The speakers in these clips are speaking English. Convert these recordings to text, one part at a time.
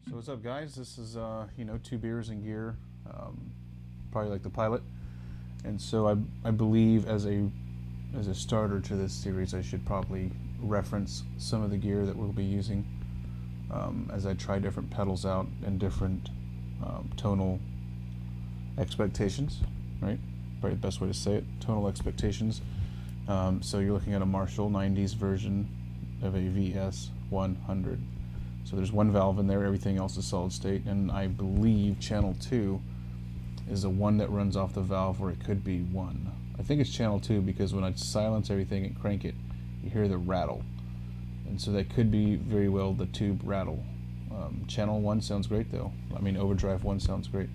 So what's up, guys? This is you know, two beers and gear, probably like the pilot. And so I believe as a starter to this series, I should probably reference some of the gear that we'll be using as I try different pedals out and different tonal expectations, right? Probably the best way to say it, tonal expectations. So you're looking at a Marshall 90's version of a VS-100. So there's one valve in there, everything else is solid state, and I believe channel 2 is the one that runs off the valve, or it could be 1. I think it's channel 2 because when I silence everything and crank it, you hear the rattle. And so that could be very well the tube rattle. Channel 1 sounds great though. I mean, overdrive 1 sounds great.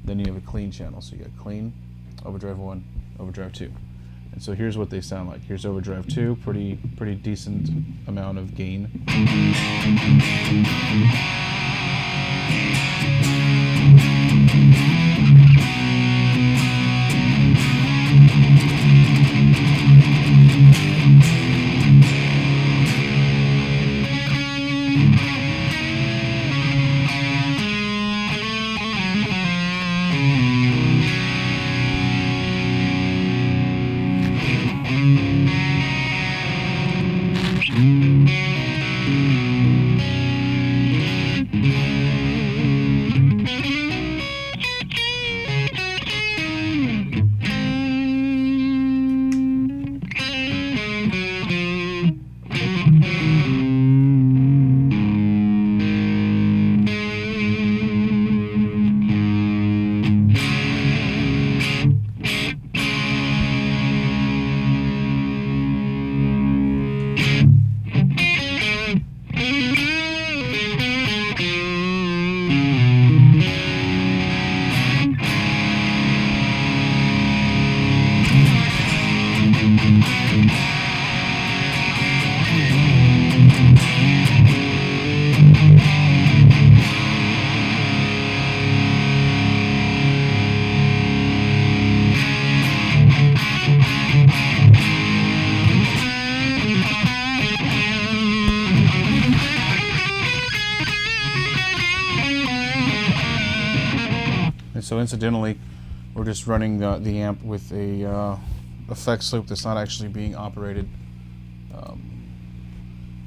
Then you have a clean channel, so you got clean, overdrive 1, overdrive 2. And so here's what they sound like. Here's overdrive 2, pretty decent amount of gain. So incidentally, we're just running the amp with a effects loop that's not actually being operated,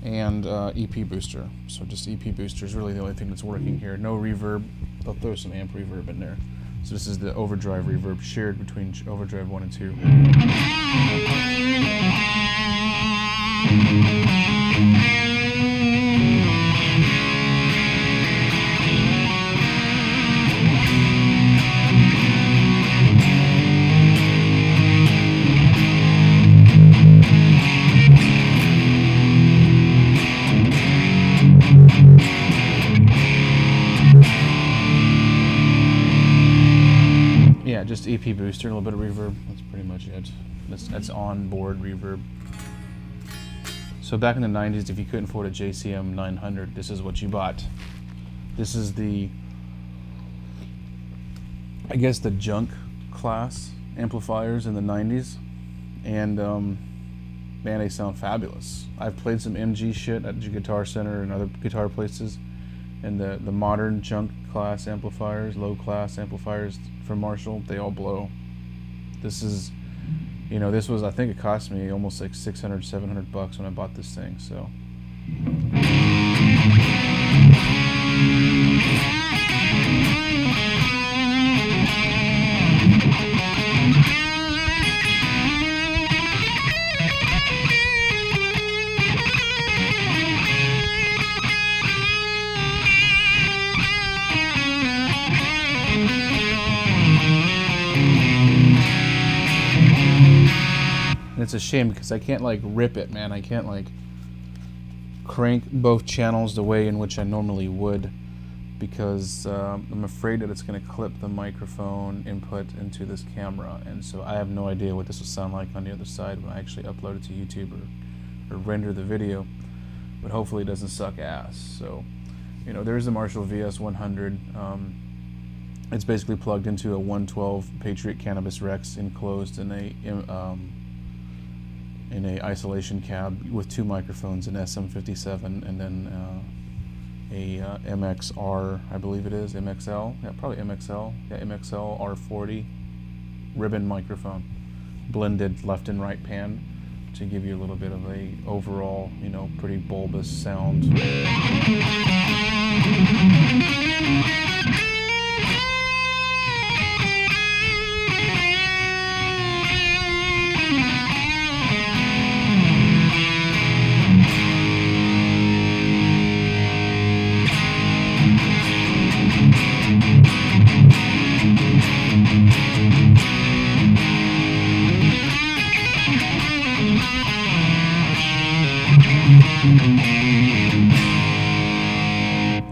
and EP booster. So just EP booster is really the only thing that's working here. No reverb. They'll throw some amp reverb in there. So this is the overdrive reverb shared between overdrive 1 and 2. Yeah, just EP booster, a little bit of reverb. That's pretty much it. That's on-board reverb. So back in the 90s, if you couldn't afford a JCM 900, this is what you bought. This is the, I guess, the junk class amplifiers in the 90s. And man, they sound fabulous. I've played some MG shit at Guitar Center and other guitar places. And the modern junk class amplifiers, low class amplifiers from Marshall, they all blow. This is, you know, this was, I think it cost me almost like 600, 700 bucks when I bought this thing, so. And it's a shame because I can't like rip it, man. I can't like crank both channels the way in which I normally would, because I'm afraid that it's going to clip the microphone input into this camera, and so I have no idea what this will sound like on the other side when I actually upload it to YouTube or render the video, but hopefully it doesn't suck ass. So, you know, there's the Marshall VS-100. It's basically plugged into a 112 Patriot Cannabis Rex enclosed in a isolation cab with 2 microphones, an SM57 and then a MXR, I believe it is, MXL, yeah, probably MXL, yeah, MXL R40 ribbon microphone, blended left and right pan to give you a little bit of a overall, you know, pretty bulbous sound.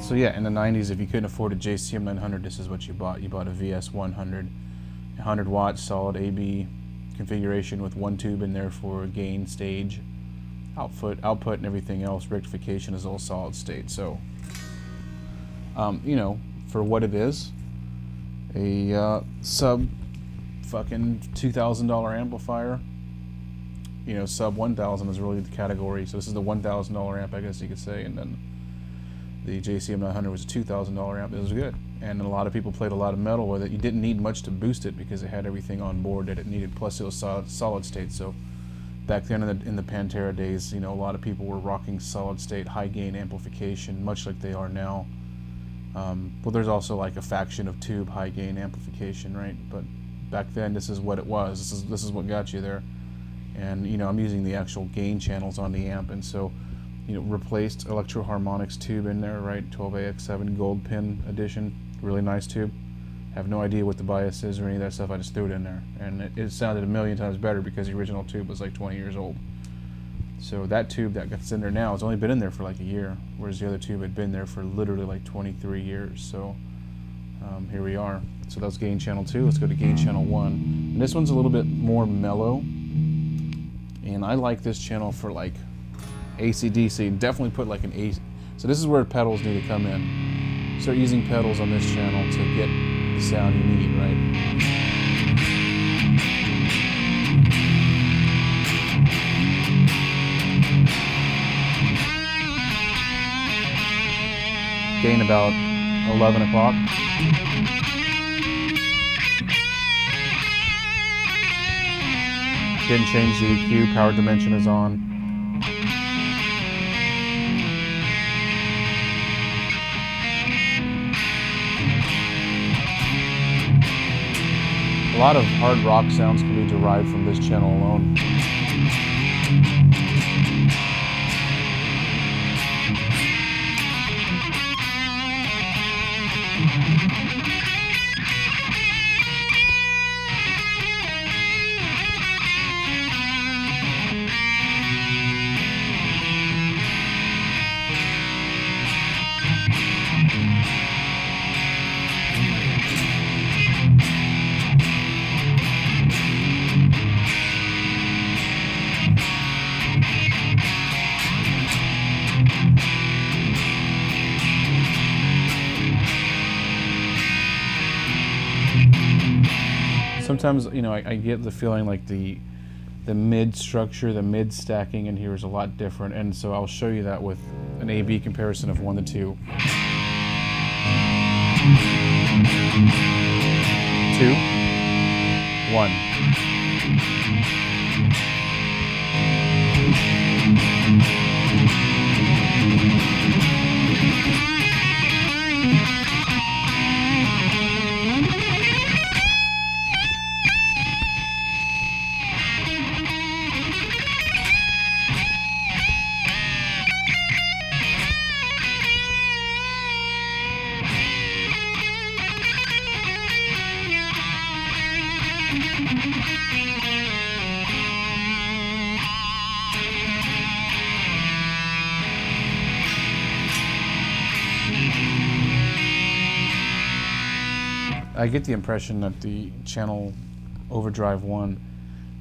So yeah, in the 90s, if you couldn't afford a JCM 900, this is what you bought. You bought a VS-100, 100 watts solid AB configuration with one tube in there for gain, stage, output, and everything else. Rectification is all solid state. So, you know, for what it is, a sub fucking $2,000 amplifier. You know, sub 1,000 is really the category. So this is the $1,000 amp, I guess you could say, and then the JCM 900 was a $2,000 amp. It was good, and a lot of people played a lot of metal with it. You didn't need much to boost it because it had everything on board that it needed. Plus, it was solid state. So back then in the Pantera days, you know, a lot of people were rocking solid state, high gain amplification, much like they are now. Well, there's also like a faction of tube high gain amplification, right? But back then, this is what it was. This is what got you there. And you know, I'm using the actual gain channels on the amp, and so, you know, replaced electroharmonix tube in there, right? 12AX7 gold pin edition, really nice tube. Have no idea what the bias is or any of that stuff. I just threw it in there, and it sounded a million times better because the original tube was like 20 years old. So that tube that's in there now has only been in there for like a year, whereas the other tube had been there for literally like 23 years. So here we are. So that was gain channel 2. Let's go to gain channel 1. And this one's a little bit more mellow, and I like this channel for like AC/DC. Definitely put like an AC. So this is where pedals need to come in. Start using pedals on this channel to get the sound you need, right? Gain about 11 o'clock. Didn't change the EQ, power dimension is on. A lot of hard rock sounds can be derived from this channel alone. Sometimes, you know, I get the feeling like the mid structure, the mid stacking in here is a lot different, and so I'll show you that with an A/B comparison of 1 to 2. 2, 1. I get the impression that the channel Overdrive 1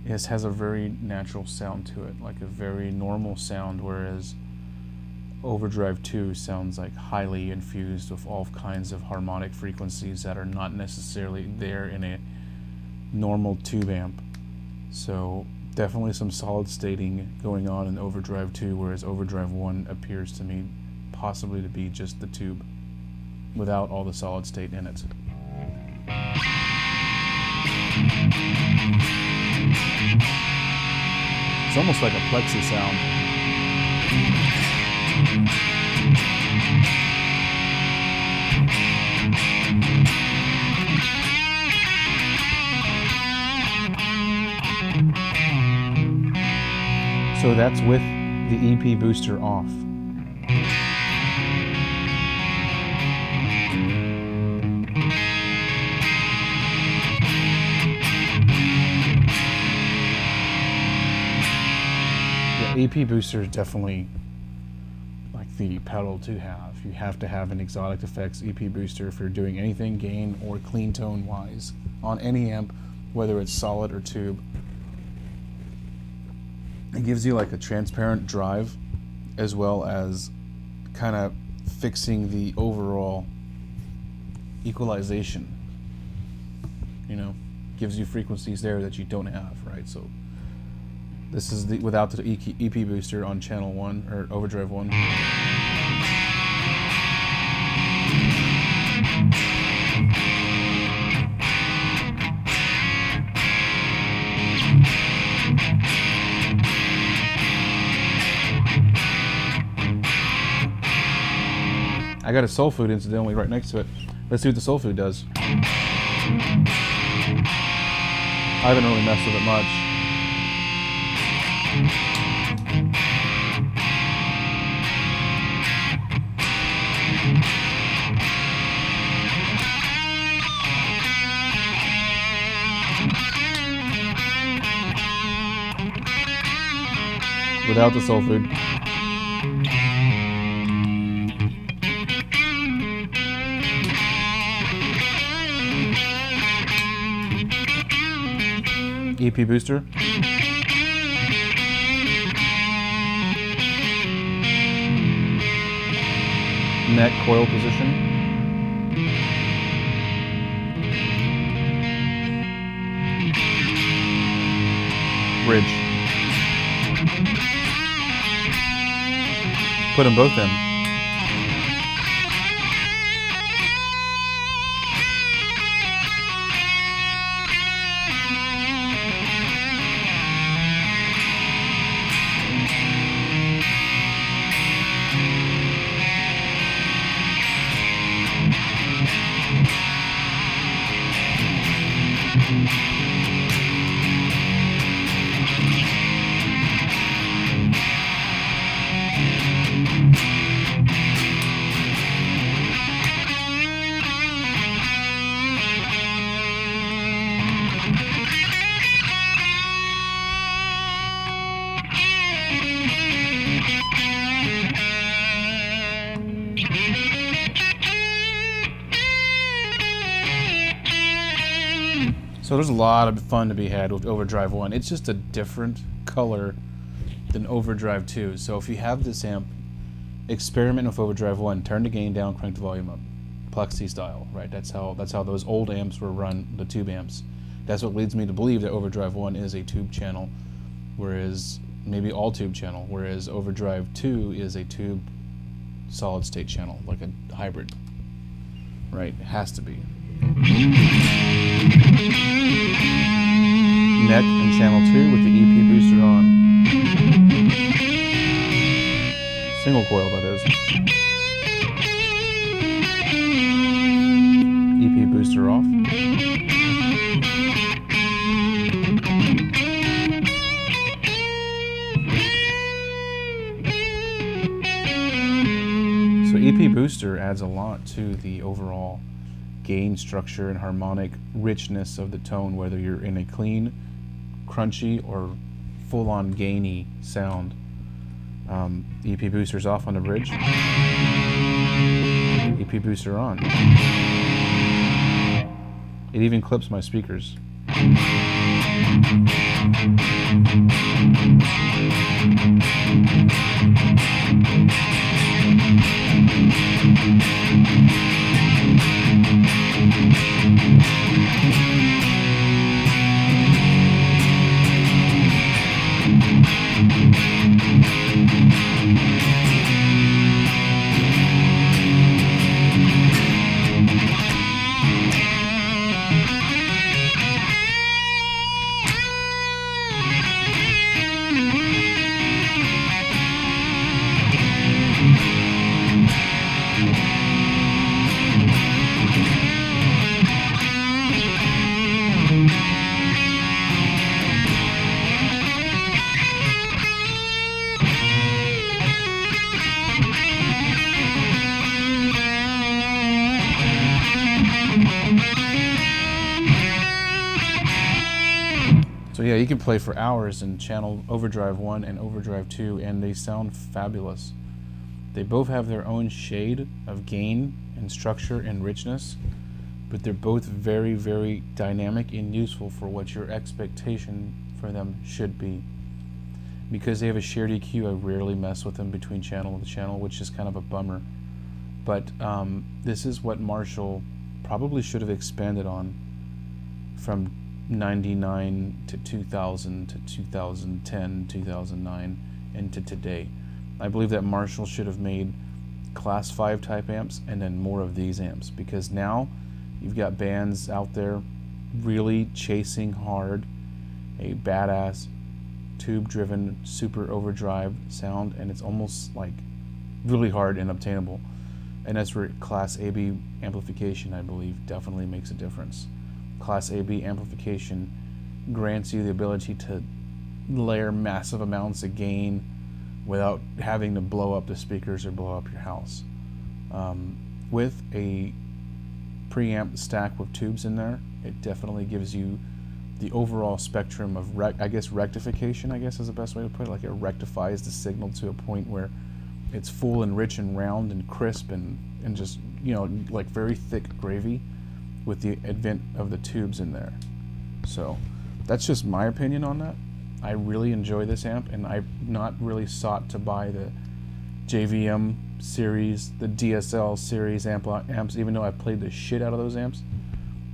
has a very natural sound to it, like a very normal sound, whereas Overdrive 2 sounds like highly infused with all kinds of harmonic frequencies that are not necessarily there in a normal tube amp. So definitely some solid stating going on in Overdrive 2, whereas Overdrive 1 appears to me possibly to be just the tube without all the solid state in it. It's almost like a plexi sound. So that's with the EP booster off. The EP booster is definitely like the pedal to have. You have to have an Xotic Effects EP booster if you're doing anything gain or clean tone wise on any amp, whether it's solid or tube. It gives you like a transparent drive, as well as kind of fixing the overall equalization. You know, gives you frequencies there that you don't have, right? So this is the without the EP booster on channel 1 or overdrive 1. I got a soul food incidentally right next to it. Let's see what the soul food does. I haven't really messed with it much. Without the soul food. EP booster. Neck coil position. Bridge. Put them both in. So there's a lot of fun to be had with Overdrive 1. It's just a different color than Overdrive 2. So if you have this amp, experiment with Overdrive 1. Turn the gain down, crank the volume up. Plexi style, right? That's how those old amps were run, the tube amps. That's what leads me to believe that Overdrive 1 is a tube channel, whereas maybe all tube channel, whereas Overdrive 2 is a tube solid state channel, like a hybrid. Right? It has to be. Neck and channel 2 with the EP booster on. Single coil, that is. EP booster off. So EP booster adds a lot to the overall gain structure and harmonic richness of the tone, whether you're in a clean, crunchy, or full-on gainy sound. EP booster's off on the bridge. EP booster on. It even clips my speakers. So yeah, you can play for hours in channel overdrive 1 and overdrive 2, and they sound fabulous. They both have their own shade of gain and structure and richness, but they're both very, very dynamic and useful for what your expectation for them should be. Because they have a shared EQ, I rarely mess with them between channel to channel, which is kind of a bummer. But this is what Marshall probably should have expanded on from 99 to 2000 to 2010, 2009, and to today. I believe that Marshall should have made class 5 type amps and then more of these amps, because now you've got bands out there really chasing hard a badass tube driven super overdrive sound, and it's almost like really hard and obtainable. And that's where class AB amplification, I believe, definitely makes a difference. Class AB amplification grants you the ability to layer massive amounts of gain without having to blow up the speakers or blow up your house. With a preamp stack with tubes in there, it definitely gives you the overall spectrum of rectification, I guess is the best way to put it. Like, it rectifies the signal to a point where it's full and rich and round and crisp and just, you know, like very thick gravy with the advent of the tubes in there. So that's just my opinion on that. I really enjoy this amp, and I've not really sought to buy the JVM series, the DSL series amps, even though I played the shit out of those amps.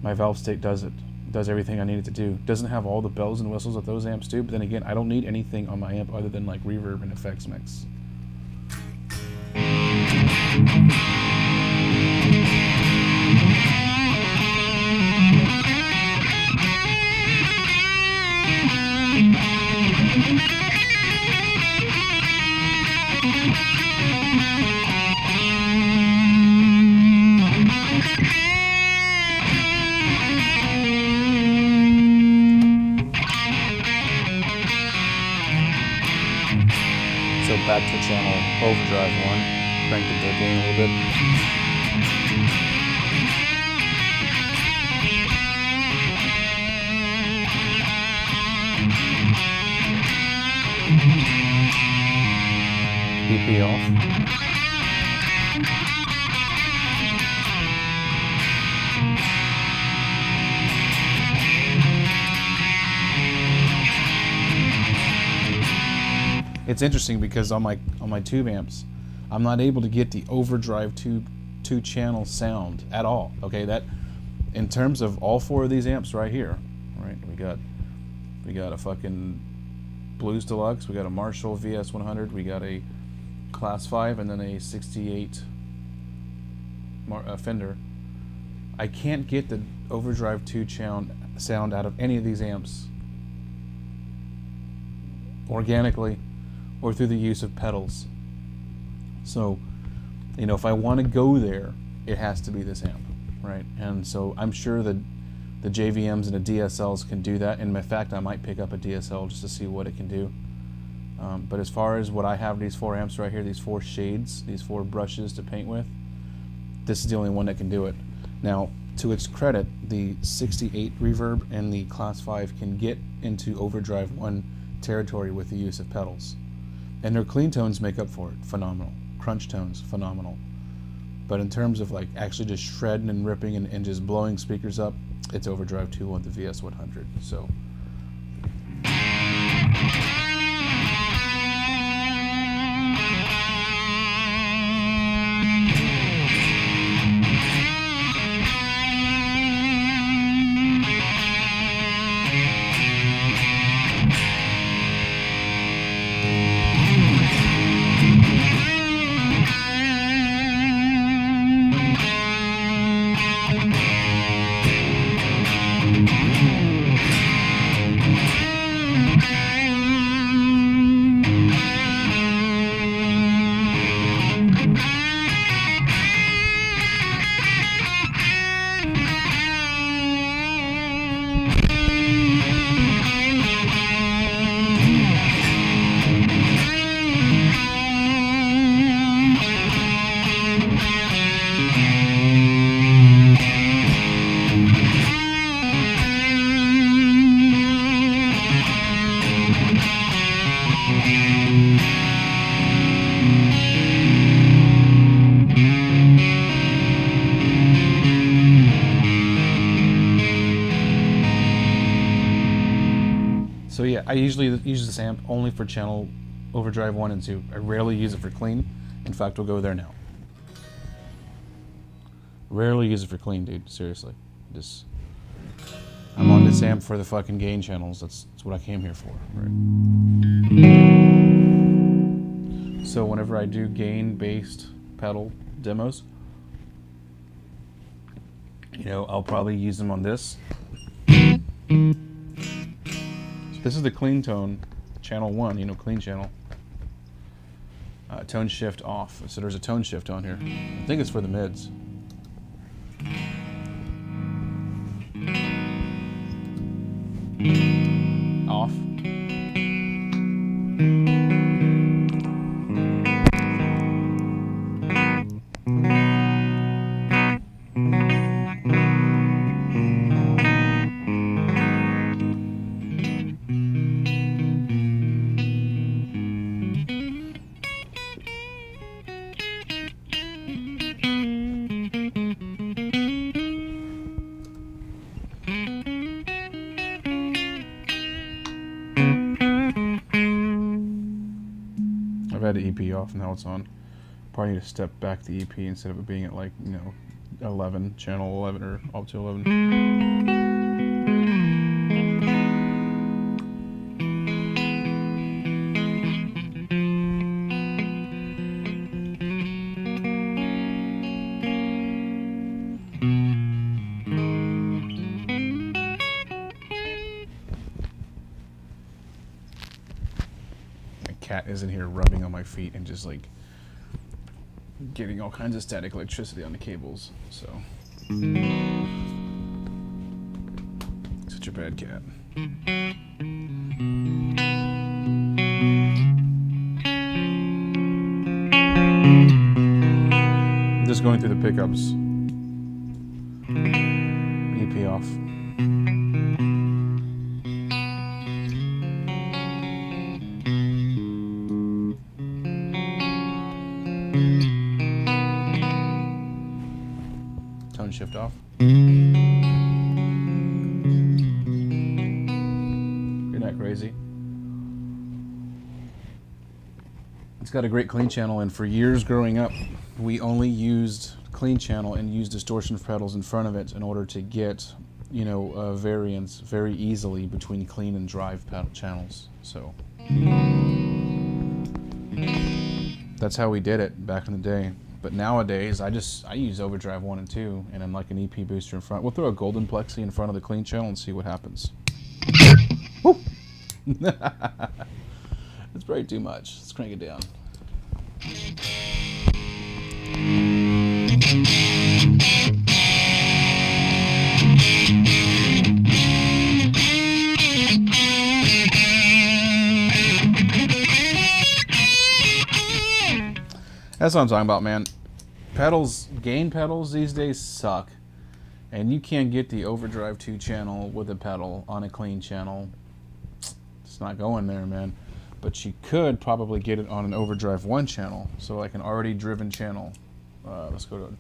My valve state does everything I need it to do. Doesn't have all the bells and whistles that those amps do, but then again, I don't need anything on my amp other than like reverb and effects mix. So back to channel overdrive 1, cranked the gain a little bit. EP off. It's interesting because on my tube amps, I'm not able to get the overdrive tube 2-channel sound at all. Okay, that in terms of all 4 of these amps right here, right? We got a fucking Blues Deluxe, we got a Marshall VS-100, we got a Class 5, and then a 68 Fender. I can't get the overdrive 2 sound out of any of these amps organically or through the use of pedals. So, you know, if I want to go there, it has to be this amp, right? And so I'm sure that the JVMs and the DSLs can do that, and in fact I might pick up a DSL just to see what it can do. But as far as what I have, these 4 amps right here, these 4 shades, these 4 brushes to paint with, this is the only one that can do it. Now, to its credit, the 68 reverb and the Class 5 can get into overdrive 1 territory with the use of pedals. And their clean tones make up for it, phenomenal. Crunch tones, phenomenal. But in terms of like actually just shredding and ripping and just blowing speakers up, it's overdrive 2 on the VS-100. So. I usually use this amp only for channel overdrive 1 and 2. I rarely use it for clean. In fact, we'll go there now. Rarely use it for clean, dude. Seriously. I'm on this amp for the fucking gain channels. That's what I came here for. Right? So whenever I do gain-based pedal demos, you know, I'll probably use them on this. So this is the clean tone, channel 1, you know, clean channel. Tone shift off. So there's a tone shift on here. I think it's for the mids. Off. I've had the EP off, now it's on. Probably need to step back the EP instead of it being at, like, you know, 11, channel 11 or up to 11. Cat is in here rubbing on my feet and just like getting all kinds of static electricity on the cables. So such a bad cat. Just going through the pickups. EP off. Tone shift off. You're not crazy. It's got a great clean channel, and for years growing up, we only used clean channel and used distortion pedals in front of it in order to get, you know, variance very easily between clean and drive pedal channels. So that's how we did it back in the day. But nowadays, I use overdrive 1 and 2, and I'm like an EP booster in front. We'll throw a golden plexi in front of the clean channel and see what happens. Woo! It's probably too much. Let's crank it down. That's what I'm talking about, man. Pedals, gain pedals these days suck. And you can't get the overdrive 2 channel with a pedal on a clean channel. It's not going there, man. But you could probably get it on an overdrive 1 channel. So like an already driven channel. Let's go to...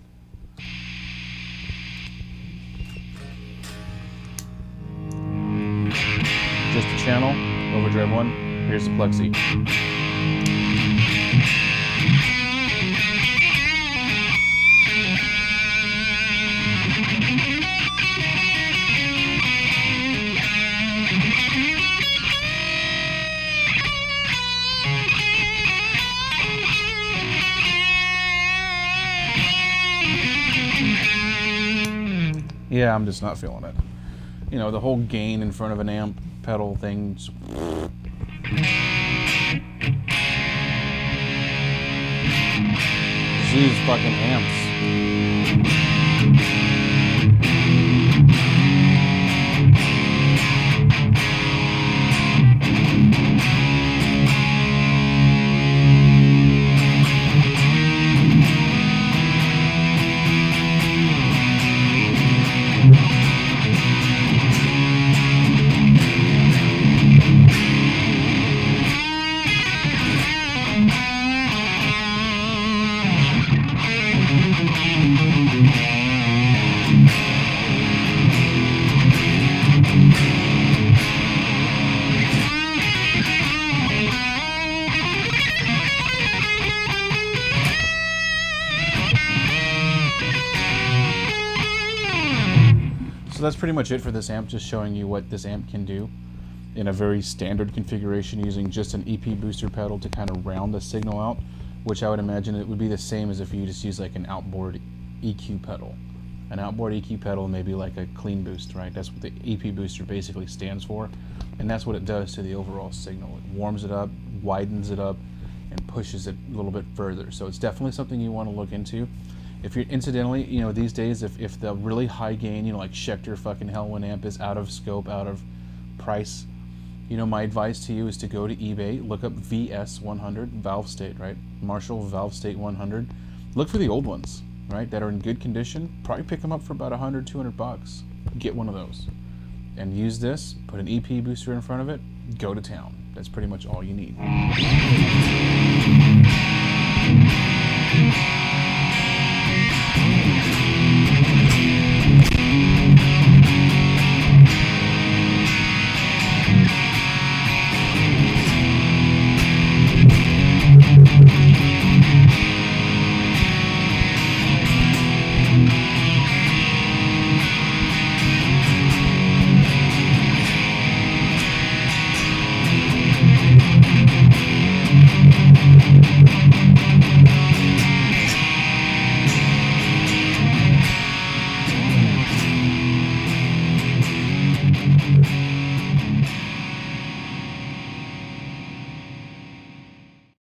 just a channel, overdrive 1. Here's the plexi. Yeah, I'm just not feeling it. You know, the whole gain in front of an amp pedal thing. These fucking amps. that's pretty much it for this amp, just showing you what this amp can do in a very standard configuration using just an EP booster pedal to kind of round the signal out, which I would imagine it would be the same as if you just use like an outboard EQ pedal. An outboard EQ pedal may be like a clean boost, right? That's what the EP booster basically stands for, and that's what it does to the overall signal. It warms it up, widens it up, and pushes it a little bit further. So it's definitely something you want to look into. If you're, incidentally, you know, these days, if the really high gain, you know, like Schecter fucking Hellwind amp is out of scope, out of price, you know, my advice to you is to go to eBay, look up VS-100, valve state, right? Marshall valve state 100. Look for the old ones, right, that are in good condition. Probably pick them up for about 100, 200 bucks. Get one of those. And use this, put an EP booster in front of it, go to town. That's pretty much all you need.